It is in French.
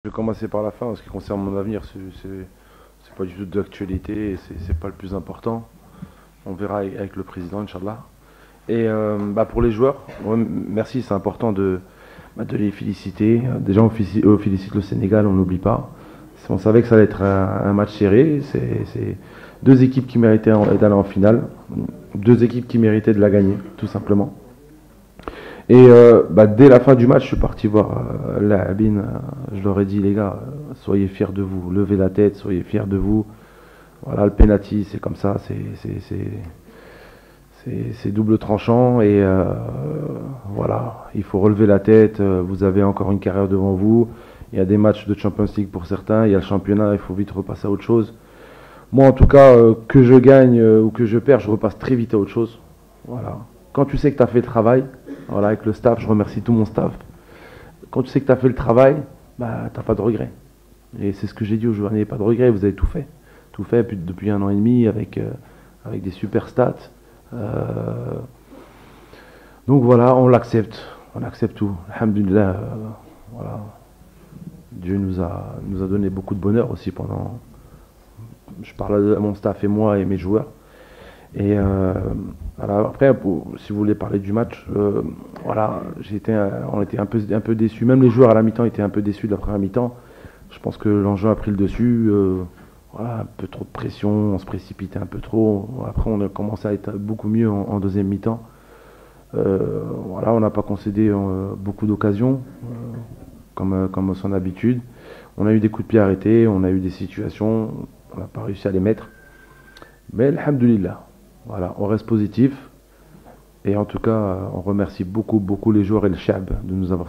Je vais commencer par la fin. En ce qui concerne mon avenir, c'est pas du tout d'actualité et c'est pas le plus important. On verra avec le président, Inch'Allah. Et pour les joueurs, ouais, merci, c'est important de les féliciter. Déjà, on félicite le Sénégal, on n'oublie pas. On savait que ça allait être un match serré. C'est deux équipes qui méritaient d'aller en finale, deux équipes qui méritaient de la gagner, tout simplement. Et dès la fin du match, je suis parti voir la Abine. Je leur ai dit, les gars, soyez fiers de vous, levez la tête, soyez fiers de vous. Voilà, le penalty, c'est comme ça, c'est double tranchant. Et voilà, il faut relever la tête. Vous avez encore une carrière devant vous. Il y a des matchs de Champions League pour certains. Il y a le championnat, il faut vite repasser à autre chose. Moi, en tout cas, que je gagne ou que je perds, je repasse très vite à autre chose. Voilà. Quand tu sais que tu as fait le travail, voilà, avec le staff, je remercie tout mon staff. Quand tu sais que tu as fait le travail, tu n'as pas de regrets. Et c'est ce que j'ai dit aux joueurs, n'ayez pas de regrets, vous avez tout fait. Tout fait depuis 1 an et demi avec des super stats. Donc voilà, on l'accepte tout. Alhamdulillah, voilà. Dieu nous a donné beaucoup de bonheur aussi pendant. Je parle à mon staff et moi et mes joueurs. Et voilà, après, si vous voulez parler du match, voilà, on était un peu déçus. Même les joueurs à la mi-temps étaient un peu déçus de la première mi-temps. Je pense que l'enjeu a pris le dessus. Voilà, un peu trop de pression, on se précipitait un peu trop. Après, on a commencé à être beaucoup mieux en deuxième mi-temps. Voilà, on n'a pas concédé beaucoup d'occasions, comme son habitude. On a eu des coups de pied arrêtés, on a eu des situations, on n'a pas réussi à les mettre. Mais alhamdoulilah, voilà, on reste positif. Et en tout cas, on remercie beaucoup les joueurs et le Chab de nous avoir suivis.